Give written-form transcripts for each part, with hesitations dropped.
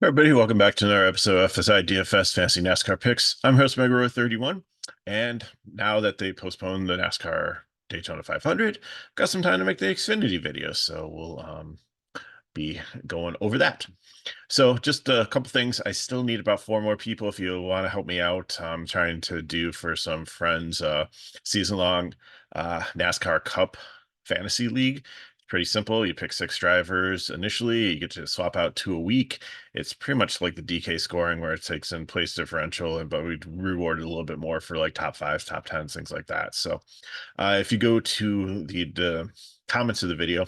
Everybody, welcome back to another episode of FSi DFS Fantasy NASCAR Picks. I'm host Megaro31, and now that they postponed the NASCAR Daytona 500, got some time to make the Xfinity video, so we'll be going over that. So just a couple things. I still need about four more people if you want to help me out. I'm trying to do for some friends season-long NASCAR Cup Fantasy League. Pretty simple. You pick six drivers initially. You get to swap out two a week. It's pretty much like the DK scoring where it takes in place differential, but we reward it a little bit more for like top fives, top tens, things like that. So if you go to the comments of the video,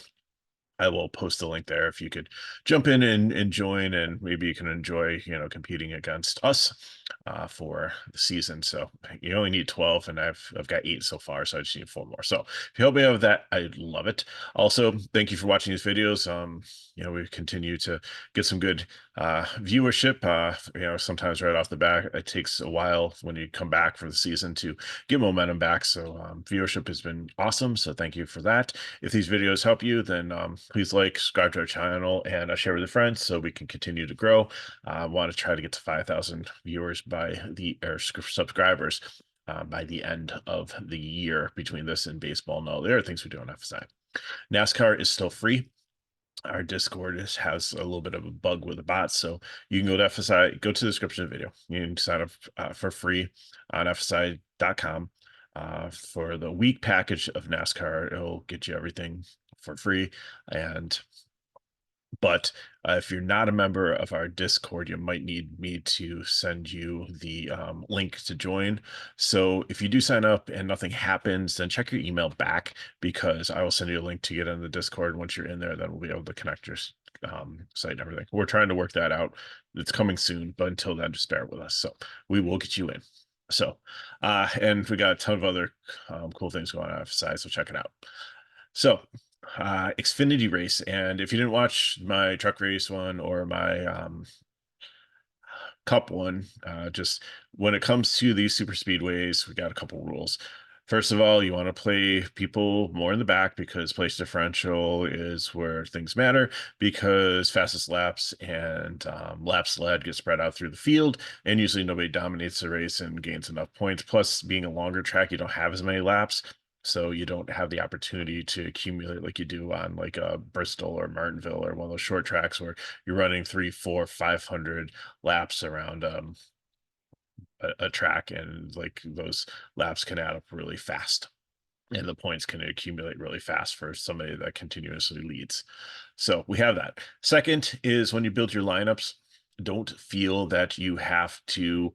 I will post a link there if you could jump in and join, and maybe you can enjoy, competing against us for the season. So you only need 12, and I've got 8 so far, so I just need 4 more. So if you help me out with that, I'd love it. Also, thank you for watching these videos. We continue to get some good viewership. Sometimes right off the bat, it takes a while when you come back for the season to get momentum back. So viewership has been awesome. So thank you for that. If these videos help you, then please like, subscribe to our channel, and share with your friends so we can continue to grow. I want to try to get to 5,000 viewers or subscribers by the end of the year between this and baseball and all the other things we do on FSI. NASCAR is still free. Our Discord has a little bit of a bug with the bots, so you can go to FSI, go to the description of the video. You can sign up for free on FSI.com for the week package of NASCAR. It'll get you everything for free. But if you're not a member of our Discord, you might need me to send you the link to join. So if you do sign up and nothing happens, then check your email back, because I will send you a link to get in the Discord. Once you're in there, then we'll be able to connect your site and everything. We're trying to work that out. It's coming soon, but until then, just bear with us. So we will get you in. So, and we got a ton of other cool things going on outside, so check it out. So, Xfinity race, and if you didn't watch my truck race one or my cup one, just when it comes to these super speedways, we got a couple rules. First of all, you want to play people more in the back, because place differential is where things matter, because fastest laps and laps led get spread out through the field, and usually nobody dominates the race and gains enough points. Plus, being a longer track, you don't have as many laps, so you don't have the opportunity to accumulate like you do on like a Bristol or Martinville or one of those short tracks where you're running 3, 4, 500 laps around a track, and like those laps can add up really fast, and the points can accumulate really fast for somebody that continuously leads. So we have that. Second is, when you build your lineups, don't feel that you have to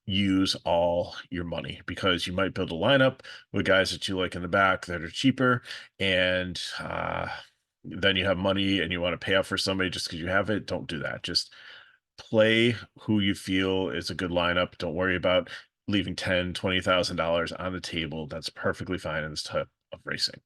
use all your money, because you might build a lineup with guys that you like in the back that are cheaper, and then you have money and you want to pay out for somebody just because you have it. Don't do that. Just play who you feel is a good lineup. Don't worry about leaving $10,000-$20,000 on the table. That's perfectly fine in this type of racing.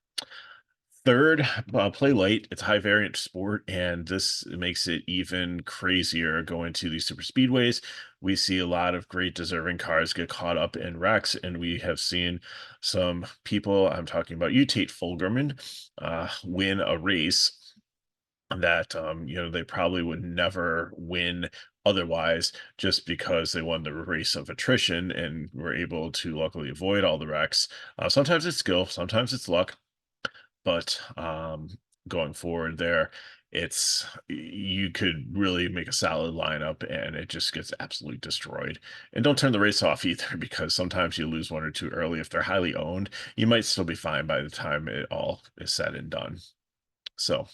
Third, play light. It's a high variant sport, and this makes it even crazier going to these super speedways. We see a lot of great deserving cars get caught up in wrecks, and we have seen some people, I'm talking about you, Tate Fulgerman, win a race that they probably would never win otherwise, just because they won the race of attrition and were able to luckily avoid all the wrecks. Sometimes it's skill, sometimes it's luck, but going forward there, you could really make a solid lineup, and it just gets absolutely destroyed. And don't turn the race off either, because sometimes you lose one or two early. If they're highly owned, you might still be fine by the time it all is said and done. So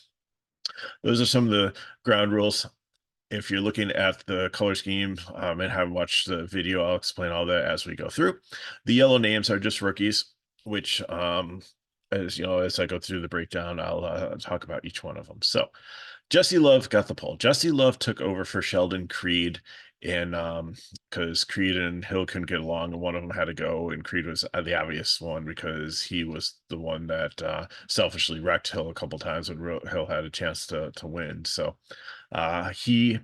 those are some of the ground rules. If you're looking at the color scheme and haven't watched the video, I'll explain all that as we go through. The yellow names are just rookies, which, as I go through the breakdown, I'll talk about each one of them. So Jesse Love got the pole. Jesse Love took over for Sheldon Creed, and because Creed and Hill couldn't get along, and one of them had to go, and Creed was the obvious one, because he was the one that selfishly wrecked Hill a couple times when Hill had a chance to win. So he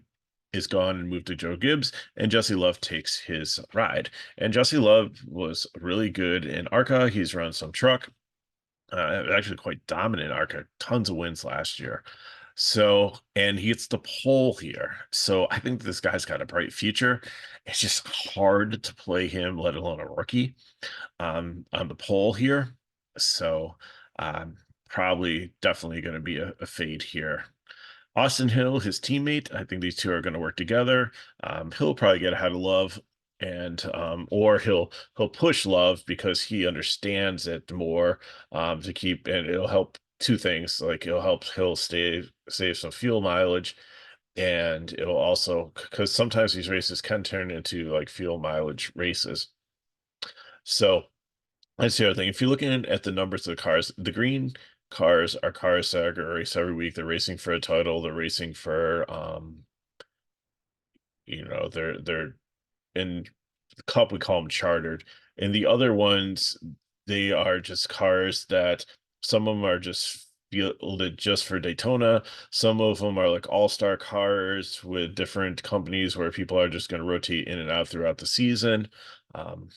is gone and moved to Joe Gibbs, and Jesse Love takes his ride. And Jesse Love was really good in ARCA. He's run some truck, actually quite dominant ARCA, tons of wins last year. So, and he gets the pole here. So I think this guy's got a bright future. It's just hard to play him, let alone a rookie, on the pole here. So, um, probably definitely going to be a fade here. Austin Hill, his teammate, I think these two are going to work together. He'll probably get ahead of Love, and or he'll push Love because he understands it more, to keep, and it'll help two things. Like it'll help Hill save some fuel mileage, and it'll also, because sometimes these races can turn into like fuel mileage races. So that's the other thing. If you're looking at the numbers of the cars, the green cars are cars that are going to race every week. They're racing for a title. They're racing for, they're in the cup. We call them chartered, and the other ones, they are just cars that some of them are just fielded just for Daytona. Some of them are like all-star cars with different companies where people are just going to rotate in and out throughout the season. Um,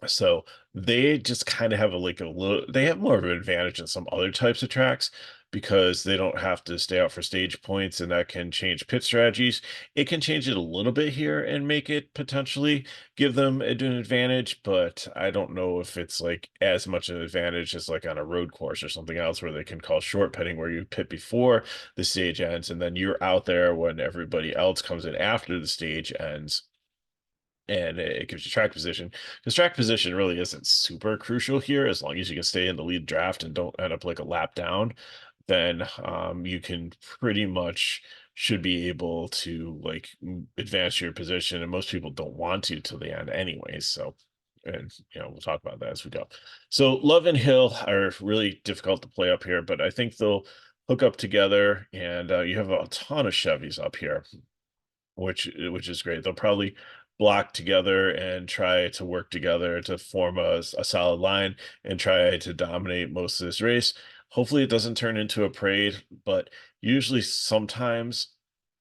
so they just kind of have a little, they have more of an advantage than some other types of tracks because they don't have to stay out for stage points, and that can change pit strategies. It can change it a little bit here and make it potentially give them an advantage, but I don't know if it's like as much an advantage as like on a road course or something else where they can call short pitting, where you pit before the stage ends and then you're out there when everybody else comes in after the stage ends, and it gives you track position, because track position really isn't super crucial here. As long as you can stay in the lead draft and don't end up like a lap down, then you can pretty much should be able to like advance your position, and most people don't want to till the end anyways. So, and we'll talk about that as we go. So Love and Hill are really difficult to play up here, but I think they'll hook up together, and you have a ton of Chevys up here, which is great. They'll probably block together and try to work together to form a solid line and try to dominate most of this race. Hopefully, it doesn't turn into a parade, but usually, sometimes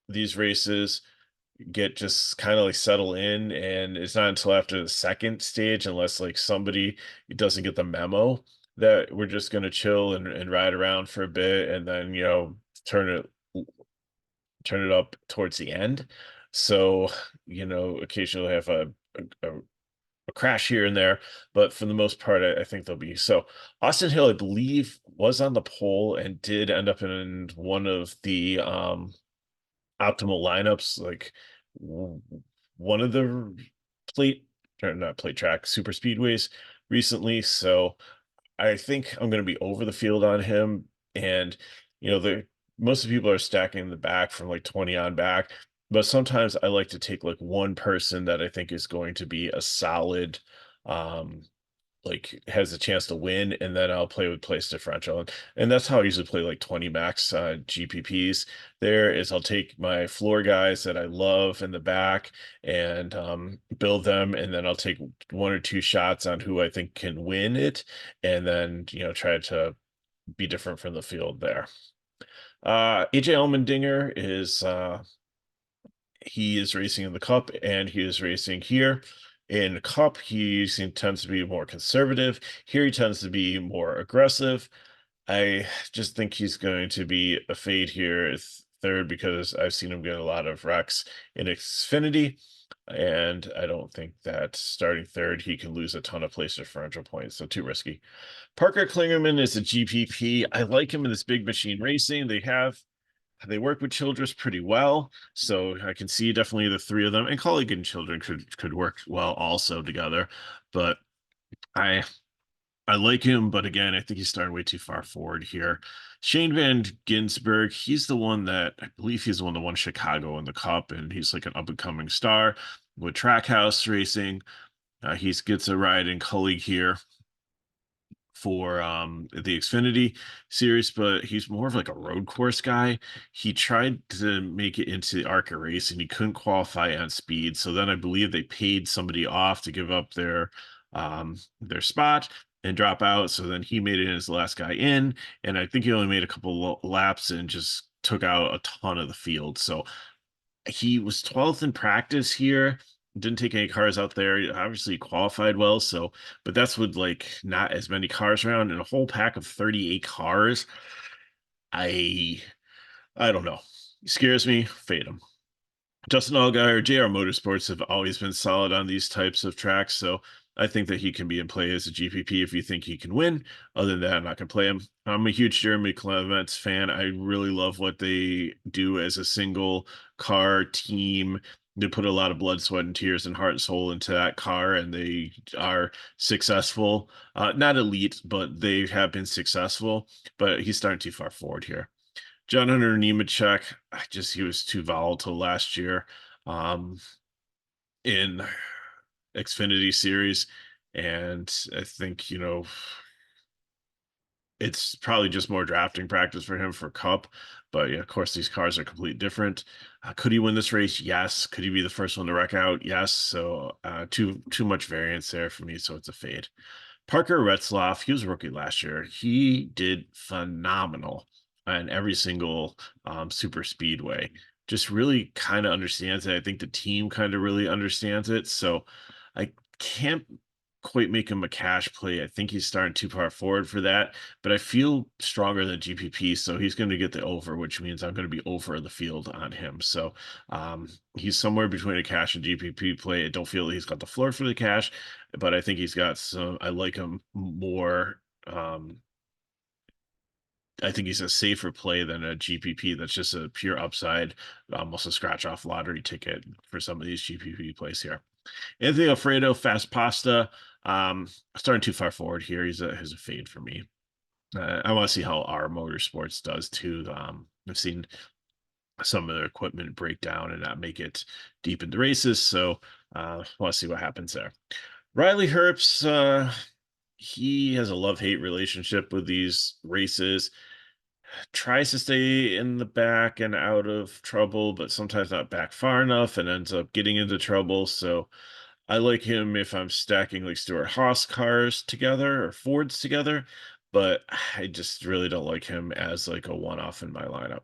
these races get just kind of like settle in, and it's not until after the second stage, unless like somebody doesn't get the memo, that we're just going to chill and ride around for a bit, and then turn it turn it up towards the end. So, occasionally have a crash here and there, but for the most part, I think they'll be so. Austin Hill, I believe, was on the pole and did end up in one of the optimal lineups, like one of the plate, or not plate track, super speedways recently. So I think I'm going to be over the field on him. And, the most of the people are stacking in the back from like 20 on back. But sometimes I like to take like one person that I think is going to be a solid, um, like has a chance to win, and then I'll play with place differential. And that's how I usually play like 20 max GPPs. There is I'll take my floor guys that I love in the back and build them, and then I'll take one or two shots on who I think can win it, and then try to be different from the field there. AJ Allmendinger he is racing in the Cup, and he is racing here. In Cup, tends to be more conservative. Here, he tends to be more aggressive. I just think he's going to be a fade here third, because I've seen him get a lot of wrecks in Xfinity, and I don't think that starting third he can lose a ton of place differential points, so too risky. Parker Klingerman is a GPP. I like him in this big machine racing. They work with Childress pretty well, so I can see definitely the three of them, and Colleague and Children could work well also together. But I I like him, but again, I think he's starting way too far forward here. Shane Van Ginsburg, he's the one that I believe he's the one that won Chicago in the Cup, and he's like an up and coming star with Trackhouse Racing. He gets a ride in Colleague here for the Xfinity series, but he's more of like a road course guy. He tried to make it into the ARCA race and he couldn't qualify on speed. So then I believe they paid somebody off to give up their spot and drop out. So then he made it as the last guy in, and I think he only made a couple laps and just took out a ton of the field. So he was 12th in practice here. Didn't take any cars out there. He obviously qualified well, so but that's with like not as many cars around, and a whole pack of 38 cars. I I don't know. He scares me. Fade him. Justin Allgaier, JR Motorsports have always been solid on these types of tracks, so I think that he can be in play as a GPP if you think he can win. Other than that, I'm not going to play him. I'm a huge Jeremy Clements fan. I really love what they do as a single car team. They put a lot of blood, sweat, and tears and heart and soul into that car, and they are successful. Not elite, but they have been successful. But he's starting too far forward here. John Hunter Nemechek, he was too volatile last year in Xfinity Series, and I think it's probably just more drafting practice for him for Cup. But yeah, of course, these cars are completely different. Could he win this race? Yes. Could he be the first one to wreck out? Yes. So too much variance there for me, so it's a fade. Parker Retzlaff, he was a rookie last year. He did phenomenal in every single super speedway. Just really kind of understands it. I think the team kind of really understands it. So I can't quite make him a cash play. I think he's starting too far forward for that, but I feel stronger than GPP, so he's going to get the over, which means I'm going to be over the field on him. So he's somewhere between a cash and GPP play. I don't feel that he's got the floor for the cash, but I think he's got some. I like him more. I think he's a safer play than a GPP that's just a pure upside, almost a scratch off lottery ticket for some of these GPP plays here. Anthony Alfredo, fast pasta. Starting too far forward here. He's a fade for me. I want to see how our motorsports does too. I've seen some of their equipment break down and not make it deep into races, so want to see what happens there. Riley Herbst, he has a love-hate relationship with these races. Tries to stay in the back and out of trouble, but sometimes not back far enough and ends up getting into trouble. So I like him if I'm stacking like Stuart Haas cars together or Fords together, but I just really don't like him as like a one-off in my lineup.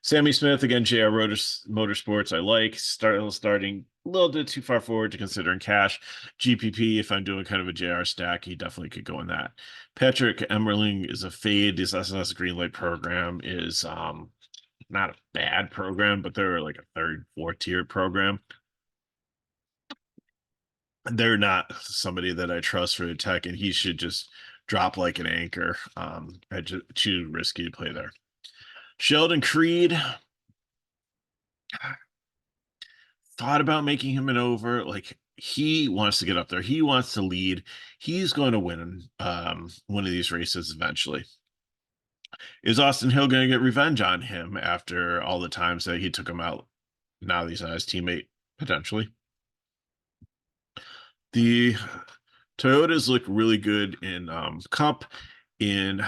Sammy Smith again, JR Motorsports. I like starting a little bit too far forward to consider in cash. GPP, if I'm doing kind of a JR stack, he definitely could go in that. Patrick Emmerling is a fade. His SNS Greenlight program is not a bad program, but they're like a third, fourth tier program. They're not somebody that I trust for the tech, and he should just drop like an anchor. Too risky to play there. Sheldon Creed, thought about making him an over. Like he wants to get up there. He wants to lead. He's going to win one of these races eventually. Is Austin Hill going to get revenge on him after all the times that he took him out? Now that he's not his teammate, potentially. The Toyotas look really good in Cup. In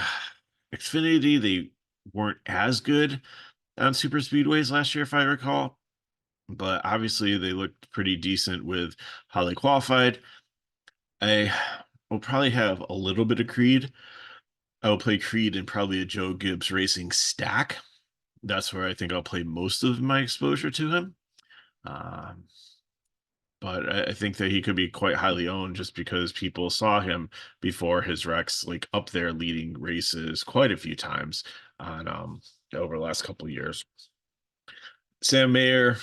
Xfinity, they weren't as good on super speedways last year, if I recall. But obviously, they looked pretty decent with how they qualified. I will probably have a little bit of Creed. I will play Creed in probably a Joe Gibbs Racing stack. That's where I think I'll play most of my exposure to him. Um, but I think that he could be quite highly owned just because people saw him before his wrecks, like up there leading races quite a few times on over the last couple of years. Sam Mayer,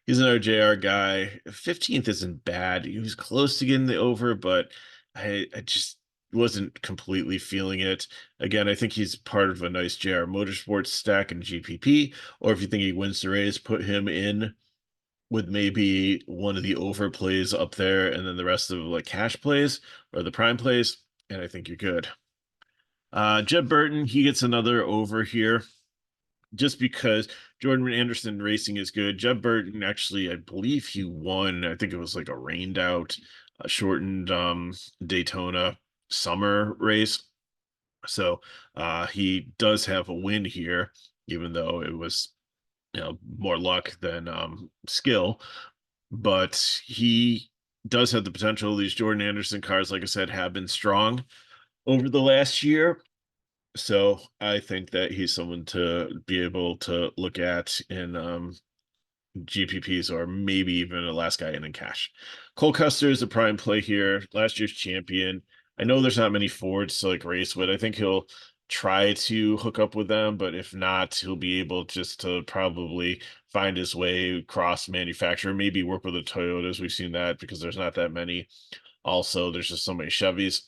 he's another JR guy. 15th isn't bad. He was close to getting the over, but I just wasn't completely feeling it. Again, I think he's part of a nice JR Motorsports stack and GPP, or if you think he wins the race, put him in with maybe one of the overplays up there and then the rest of like cash plays or the prime plays, and I think you're good. Jeb Burton, he gets another over here just because Jordan Anderson racing is good. Jeb Burton actually, I believe he won. I think it was like a rained out, shortened Daytona summer race. So he does have a win here, even though it was more luck than skill. But he does have the potential. These Jordan Anderson cars, like I said, have been strong over the last year. So I think that he's someone to be able to look at in GPPs or maybe even a last guy in cash. Cole Custer is a prime play here, last year's champion. I know there's not many Fords to like race with. I think he'll try to hook up with them, but if not, he'll be able just to probably find his way cross manufacturer, maybe work with the Toyotas. We've seen that because there's not that many. Also, there's just so many Chevys.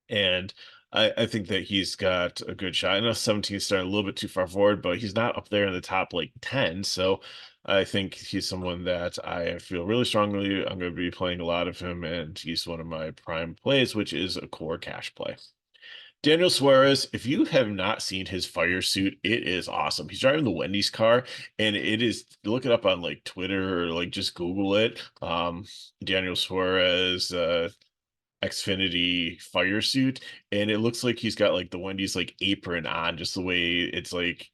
And I think that he's got a good shot. I know 17 starting a little bit too far forward, but he's not up there in the top like 10. So I think he's someone that I feel really strongly. I'm going to be playing a lot of him, and he's one of my prime plays, which is a core cash play. Daniel Suarez, if you have not seen his fire suit, it is awesome. He's driving the Wendy's car, and it is look it up on like Twitter or like just Google it. Daniel Suarez, Xfinity fire suit, and it looks like he's got like the Wendy's like apron on, just the way it's like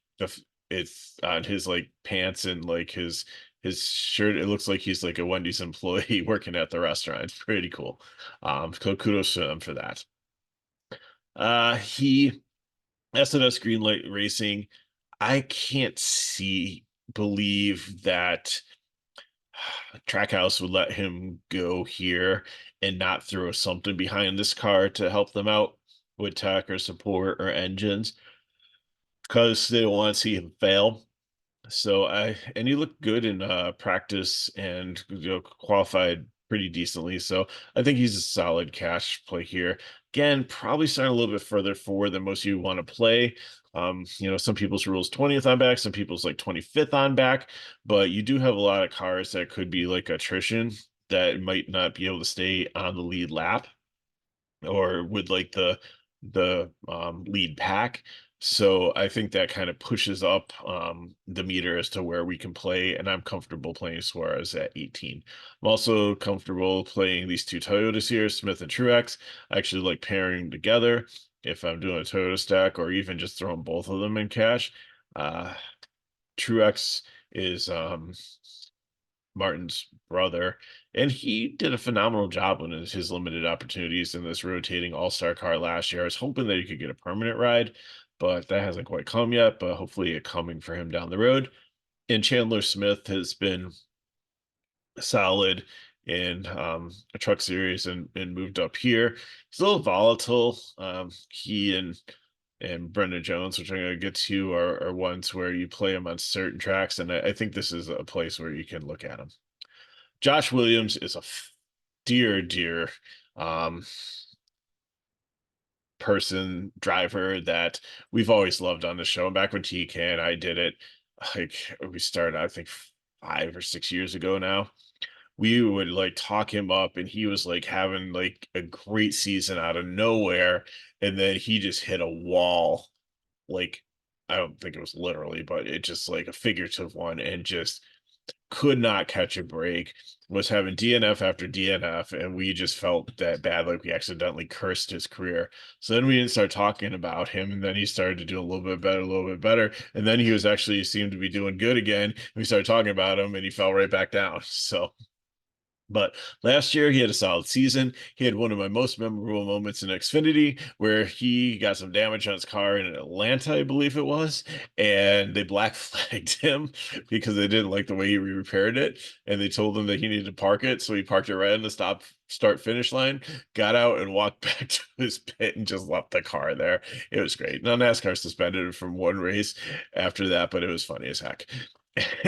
it's on his like pants and like his shirt. It looks like he's like a Wendy's employee working at the restaurant. It's pretty cool. So kudos to him for that. He SNS Greenlight Racing. I can't believe that Trackhouse would let him go here and not throw something behind this car to help them out with tech or support or engines because they don't want to see him fail. So and he looked good in practice and qualified pretty decently. So I think he's a solid cash play here. Again, probably starting a little bit further forward than most of you want to play. Some people's rules 20th on back, some people's like 25th on back, but you do have a lot of cars that could be like attrition that might not be able to stay on the lead lap or with like the lead pack. So I think that kind of pushes up the meter as to where we can play, and I'm comfortable playing Suarez at 18. I'm also comfortable playing these two Toyotas here, Smith and Truex. I actually like pairing together if I'm doing a Toyota stack, or even just throwing both of them in cash. Uh, Truex is Martin's brother, and he did a phenomenal job on his limited opportunities in this rotating all-star car last year. I was hoping that he could get a permanent ride, but that hasn't quite come yet, but hopefully it coming for him down the road. And Chandler Smith has been solid in a truck series and moved up here. He's a little volatile. He and Brendan Jones, which I'm going to get to, are ones where you play him on certain tracks, and I think this is a place where you can look at him. Josh Williams is a dear um, person, driver that we've always loved on the show. And back when TK and I did it, like we started, I think 5 or 6 years ago now, we would like talk him up and he was like having like a great season out of nowhere. And then he just hit a wall. Like, I don't think it was literally, but it just like a figurative one and just could not catch a break, was having DNF after DNF, and we just felt that bad, like we accidentally cursed his career. So then we didn't start talking about him, and then he started to do a little bit better, and then he was actually seemed to be doing good again. We started talking about him, and he fell right back down. So but last year, he had a solid season. He had one of my most memorable moments in Xfinity where he got some damage on his car in Atlanta, I believe it was, and they black flagged him because they didn't like the way he repaired it. And they told him that he needed to park it. So he parked it right on the start finish line, got out and walked back to his pit and just left the car there. It was great. Now, NASCAR suspended him from one race after that, but it was funny as heck.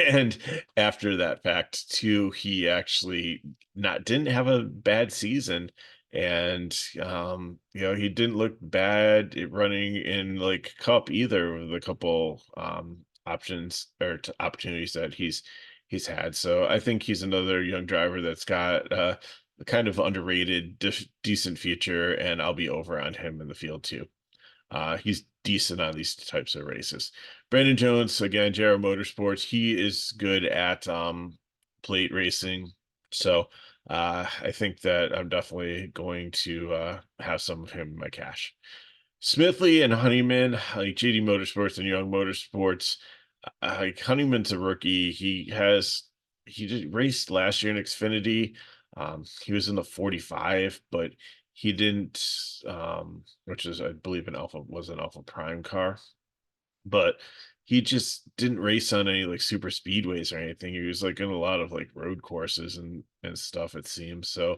And after that fact, too, he actually not didn't have a bad season, and he didn't look bad at running in like Cup either with a couple options or opportunities that he's had. So I think he's another young driver that's got a kind of underrated, decent future, and I'll be over on him in the field too. He's decent on these types of races. Brandon Jones, again, JR Motorsports, he is good at plate racing. So I think that I'm definitely going to have some of him in my cash. Smithley and Honeyman, like JD Motorsports and Young Motorsports. Like Honeyman's a rookie. He did raced last year in Xfinity. He was in the 45, but he didn't, which is I believe an Alpha Prime car, but he just didn't race on any like super speedways or anything. He was like in a lot of like road courses and stuff, it seems. So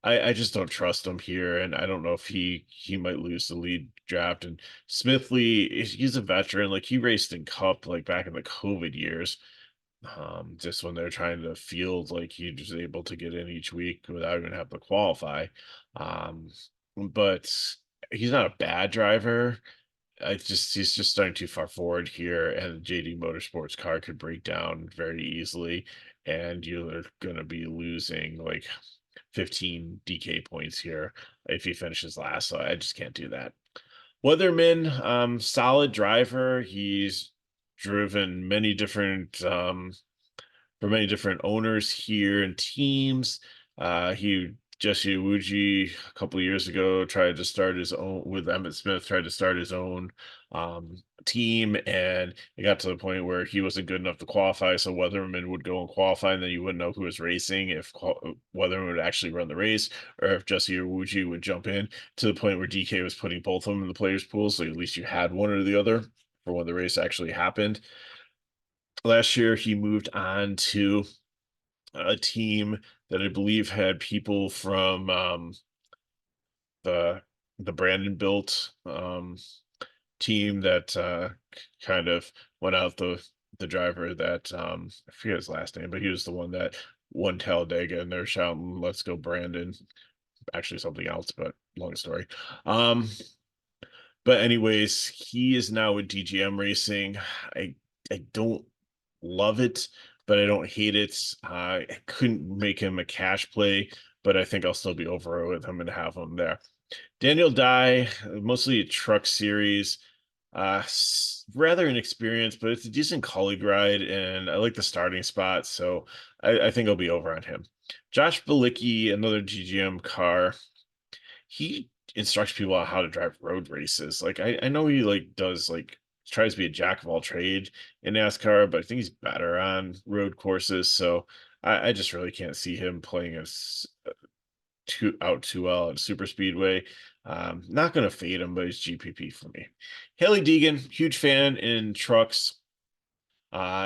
I just don't trust him here, and I don't know if he might lose the lead draft. And Smithley, he's a veteran. Like he raced in Cup like back in the COVID years. Just when they're trying to field, like he was able to get in each week without even having to qualify. Um, but he's not a bad driver. He's just starting too far forward here, and JD Motorsports car could break down very easily, and you're gonna be losing like 15 DK points here if he finishes last. So I just can't do that. Weatherman, solid driver. He's driven many different for many different owners here and teams. He Jesse Iwuji a couple of years ago tried to start his own with Emmett Smith, tried to start his own team, and it got to the point where he wasn't good enough to qualify. So Weatherman would go and qualify, and then you wouldn't know who was racing if Weatherman would actually run the race, or if Jesse Iwuji would jump in, to the point where DK was putting both of them in the players pool. So at least you had one or the other for when the race actually happened. Last year, he moved on to a team that I believe had people from the Brandon built team that kind of went out the driver that I forget his last name, but he was the one that won Talladega, and they're shouting, "Let's go, Brandon!" Actually, something else, but long story. Um, but anyways, he is now with DGM Racing. I I don't love it, but I don't hate it. I couldn't make him a cash play, but I think I'll still be over with him and have him there. Daniel Dye, mostly a truck series. Rather inexperienced, but it's a decent colleague ride, and I like the starting spot, so I think I'll be over on him. Josh Balicki, another GGM car. He instructs people on how to drive road races. Like I know he like does like tries to be a jack of all trade in NASCAR, but I think he's better on road courses. So I just really can't see him playing as too well at super speedway. Not gonna fade him, but he's GPP for me. Haley Deegan, huge fan in trucks.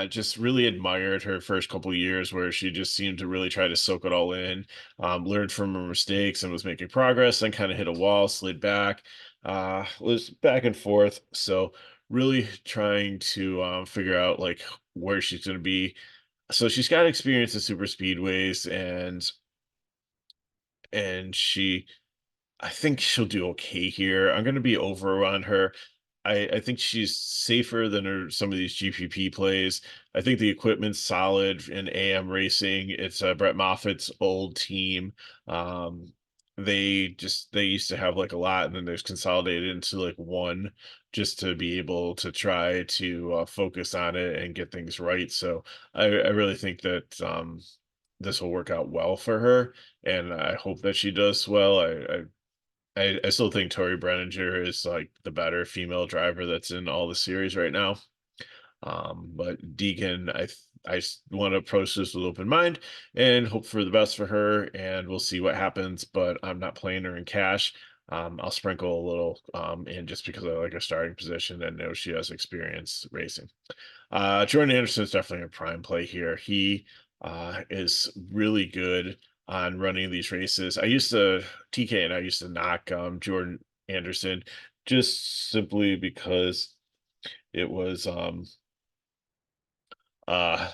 Just really admired her first couple of years where she just seemed to really try to soak it all in, learned from her mistakes and was making progress, then kind of hit a wall, slid back, was back and forth. So really trying to figure out like where she's going to be. So she's got experience in super speedways, and she I think she'll do okay here. I'm gonna be over on her. I think she's safer than some of these GPP plays. I think the equipment's solid in AM racing. It's Brett Moffitt's old team. Um, they used to have like a lot, and then there's consolidated into like one, just to be able to try to focus on it and get things right. So I really think that this will work out well for her, and I hope that she does well. I still think Tori Brenninger is like the better female driver that's in all the series right now. But Deegan, I want to approach this with open mind and hope for the best for her, and we'll see what happens. But I'm not playing her in cash. I'll sprinkle a little in just because I like her starting position and know she has experience racing. Jordan Anderson is definitely a prime play here. He is really good on running these races. TK and I used to knock Jordan Anderson just simply because it was uh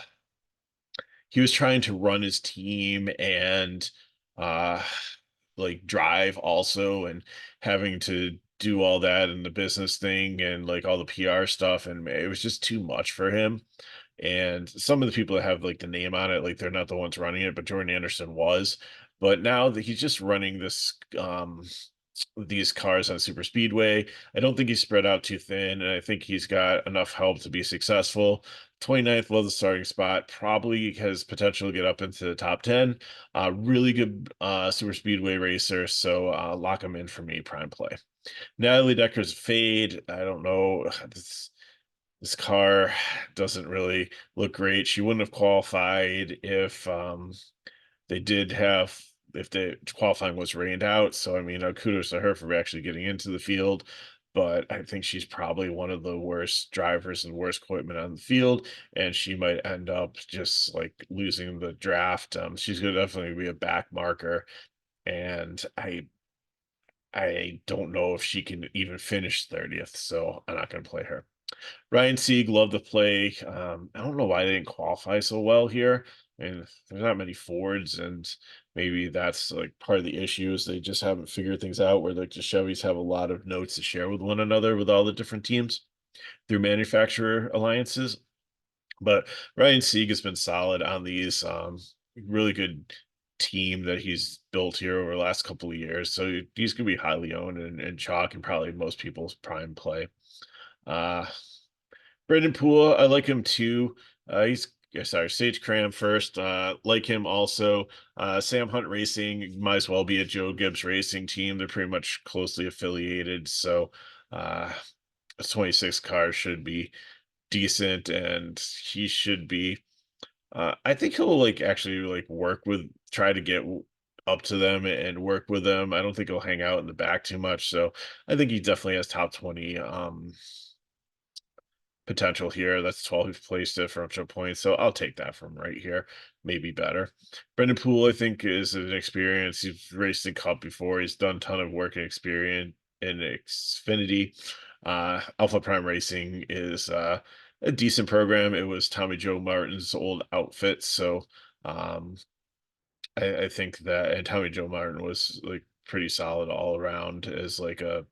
he was trying to run his team and uh like drive also, and having to do all that and the business thing and like all the PR stuff, and it was just too much for him. And some of the people that have like the name on it, like they're not the ones running it, but Jordan Anderson was. But now that he's just running these cars on super speedway, I don't think he's spread out too thin, and I think he's got enough help to be successful. 29th was the starting spot, probably has potential to get up into the top 10. Really good super speedway racer, so lock him in for me, prime play. Natalie Decker's fade. I don't know. This car doesn't really look great. She wouldn't have qualified if they did have if the qualifying was rained out. So I mean, kudos to her for actually getting into the field. But I think she's probably one of the worst drivers and worst equipment on the field, and she might end up just like losing the draft. She's gonna definitely be a back marker. and I don't know if she can even finish 30th, so I'm not going to play her. Ryan Sieg, love to play. I don't know why they didn't qualify so well here. And there's not many Fords, and maybe that's like part of the issue is they just haven't figured things out where like the Chevys have a lot of notes to share with one another with all the different teams through manufacturer alliances. But Ryan Sieg has been solid on these. Really good team that he's built here over the last couple of years. So he's going to be highly owned and chalk and probably most people's prime play. Uh, Brendan Poole, I like him too. He's yeah, sorry, Sage Cram first. Like him also. Sam Hunt Racing might as well be a Joe Gibbs Racing team. They're pretty much closely affiliated. So a 26 car should be decent, and he should be. I think he'll like actually like work with, try to get up to them and work with them. I don't think he'll hang out in the back too much. So I think he definitely has top 20. Potential here. That's 12th place differential points. So I'll take that from right here. Maybe better. Brendan Poole, I think, is an experience. He's raced in Cup before. He's done a ton of work and experience in Xfinity. Alpha Prime Racing is a decent program. It was Tommy Joe Martin's old outfit. So um, I think that, and Tommy Joe Martin was like pretty solid all around as like a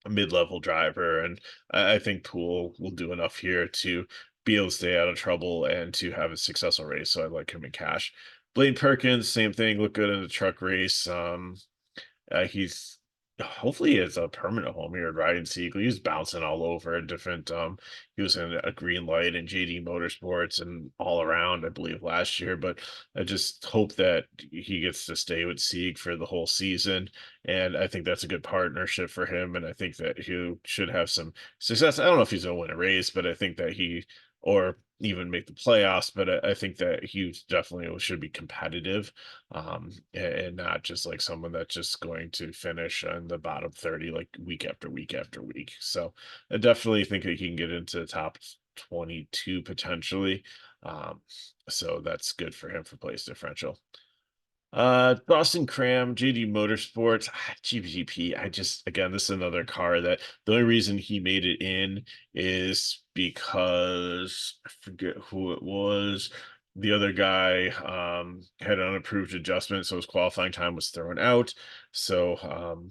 mid-level driver, and I think Poole will do enough here to be able to stay out of trouble and to have a successful race. So I like him in cash. Blaine Perkins, same thing, look good in the truck race. He's hopefully it's a permanent home here at Ryan Siegel. He's bouncing all over a different. He was in a green light and JD Motorsports and all around, I believe, last year. But I just hope that he gets to stay with Sieg for the whole season. And I think that's a good partnership for him. And I think that he should have some success. I don't know if he's going to win a race, but I think that he, or even make the playoffs, but I think that he definitely should be competitive, and not just like someone that's just going to finish on the bottom 30 like week after week after week. So I definitely think that he can get into the top 22 potentially. Um, so that's good for him for place differential. Dawson Cram, JD Motorsports, GPGP. I just, again, this is another car that the only reason he made it in is because I forget who it was. The other guy had an unapproved adjustment, so his qualifying time was thrown out. So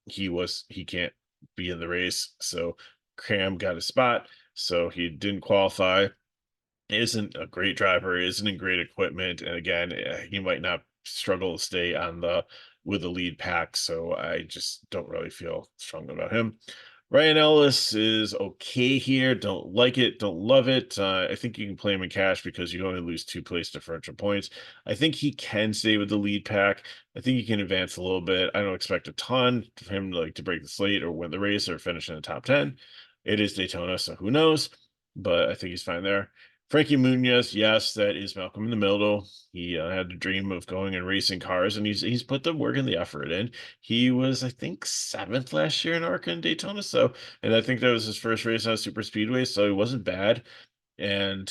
he can't be in the race. So Cram got a spot, so he didn't qualify. Isn't a great driver, isn't in great equipment, and again, he might not struggle to stay on the with the lead pack, so I just don't really feel strong about him. Ryan Ellis is okay here. Don't like it, don't love it. I think you can play him in cash because you only lose 2 place differential points. I think he can stay with the lead pack. I think he can advance a little bit. I don't expect a ton for him like to break the slate or win the race or finish in the top 10. It is Daytona, so who knows? But I think he's fine there. Frankie Munoz, yes, that is Malcolm in the Middle. He had a dream of going and racing cars, and he's put the work and the effort in. He was, I think, 7th last year in ARCA and Daytona. So, and I think that was his first race on a super speedway, so he wasn't bad. And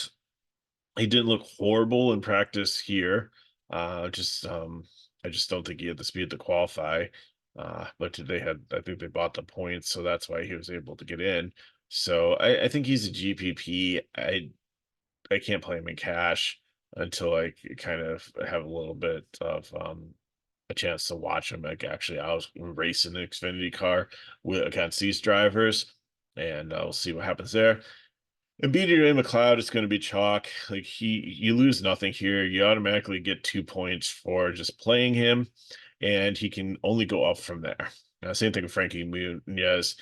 he didn't look horrible in practice here. I just don't think he had the speed to qualify. But they had, I think they bought the points, so that's why he was able to get in. So I think he's a GPP. I can't play him in cash until I kind of have a little bit of a chance to watch him. Like actually, I was racing an Xfinity car with against these drivers, and we'll see what happens there. And BJ McLeod is going to be chalk. Like you lose nothing here. You automatically get 2 points for just playing him, and he can only go up from there. Same thing with Frankie Muniz.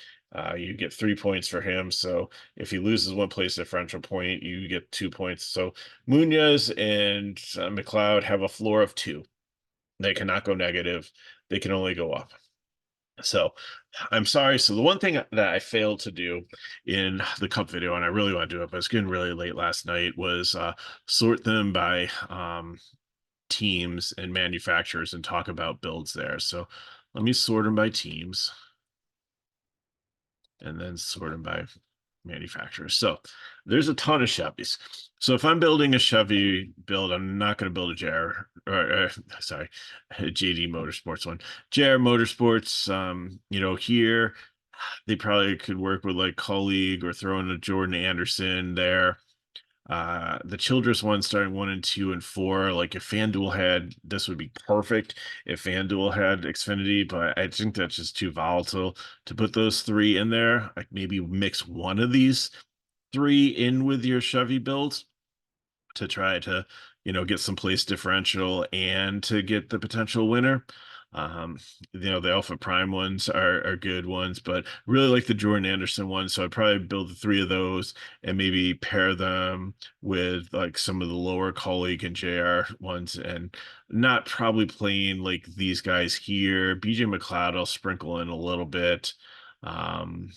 You get 3 points for him. So if he loses 1 place differential point, you get 2 points. So Munoz and McLeod have a floor of 2. They cannot go negative. They can only go up. So I'm sorry. So the one thing that I failed to do in the cup video, and I really want to do it, but it's getting really late last night, was sort them by teams and manufacturers and talk about builds there. So let me sort them by teams and then sort them by manufacturers. So there's a ton of Chevys. So if I'm building a Chevy build, I'm not going to build a JR or sorry, a JD Motorsports one. JR Motorsports, here they probably could work with like Colleague or throw in a Jordan Anderson there. The Childress one starting 1 and 2 and 4, like if FanDuel had this would be perfect if FanDuel had Xfinity, but I think that's just too volatile to put those three in there. Like maybe mix one of these three in with your Chevy build to try to, get some place differential and to get the potential winner. Um, the Alpha Prime ones are good ones, but really like the Jordan Anderson ones. So I'd probably build the three of those and maybe pair them with like some of the lower Colleague and JR ones, and not probably playing like these guys here. BJ McLeod I'll sprinkle in a little bit. Um,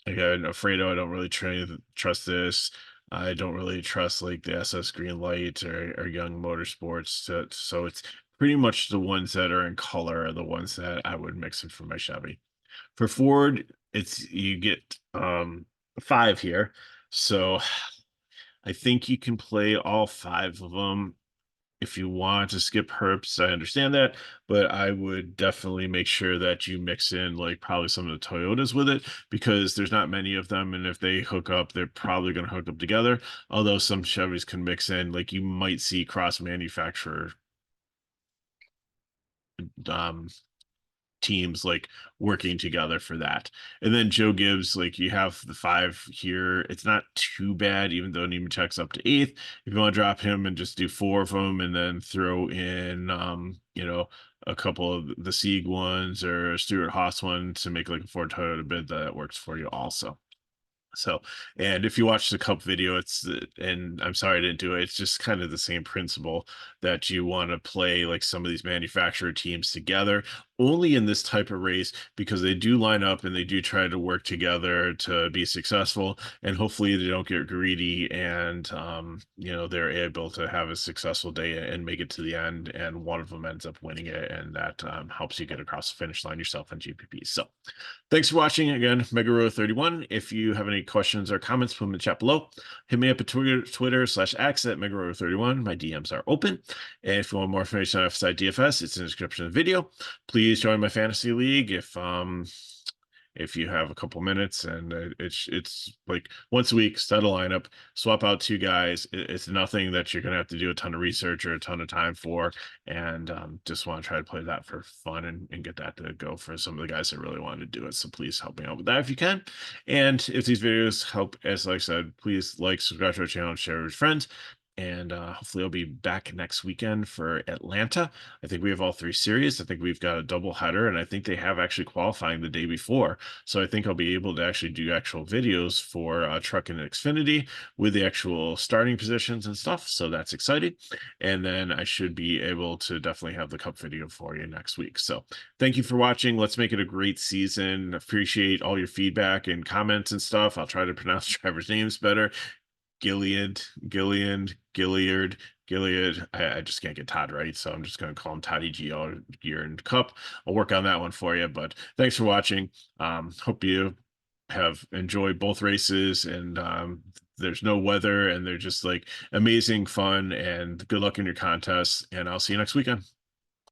Again, Fredo, I don't really trust this. I don't really trust like the SS Greenlight or Young Motorsports. So it's pretty much the ones that are in color are the ones that I would mix in for my Chevy. For Ford, it's you get five here. So I think you can play all five of them. If you want to skip herps, I understand that, but I would definitely make sure that you mix in like probably some of the Toyotas with it, because there's not many of them, and if they hook up, they're probably going to hook up together. Although some Chevys can mix in, like you might see cross manufacturer um teams like working together for that. And then Joe Gibbs, like you have the five here. It's not too bad, even though Nemechek's up to eighth. If you want to drop him and just do four of them and then throw in, a couple of the Sieg ones or a Stuart Haas one to make like a Ford Toyota bid, that works for you also. So, and if you watch the Cup video, and I'm sorry I didn't do it, it's just kind of the same principle that you want to play like some of these manufacturer teams together only in this type of race, because they do line up and they do try to work together to be successful. And hopefully they don't get greedy and, they're able to have a successful day and make it to the end. And one of them ends up winning it. And that helps you get across the finish line yourself in GPP. So, thanks for watching again, Megaro31. If you have any questions or comments, put them in the chat below. Hit me up at Twitter/X at Megaro31. My DMs are open. And if you want more information on FSi DFS, it's in the description of the video. Please join my fantasy league if you have a couple minutes, and it's like once a week, set a lineup, swap out two guys. It's nothing that you're gonna have to do a ton of research or a ton of time for, and just want to try to play that for fun and get that to go for some of the guys that really want to do it. So please help me out with that if you can. And if these videos help, as like I said, please like, subscribe to our channel, and share with friends. And hopefully I'll be back next weekend for Atlanta. I think we have all three series. I think we've got a double header, and I think they have actually qualifying the day before. So I think I'll be able to actually do actual videos for Truck and Xfinity with the actual starting positions and stuff. So that's exciting. And then I should be able to definitely have the Cup video for you next week. So thank you for watching. Let's make it a great season. Appreciate all your feedback and comments and stuff. I'll try to pronounce drivers' names better. Gilead, Gilliard, Gilead. I just can't get Todd right, so I'm just going to call him Toddy G all year and Cup. I'll work on that one for you, but thanks for watching. Hope you have enjoyed both races, and there's no weather, and they're just like amazing fun, and good luck in your contests, and I'll see you next weekend.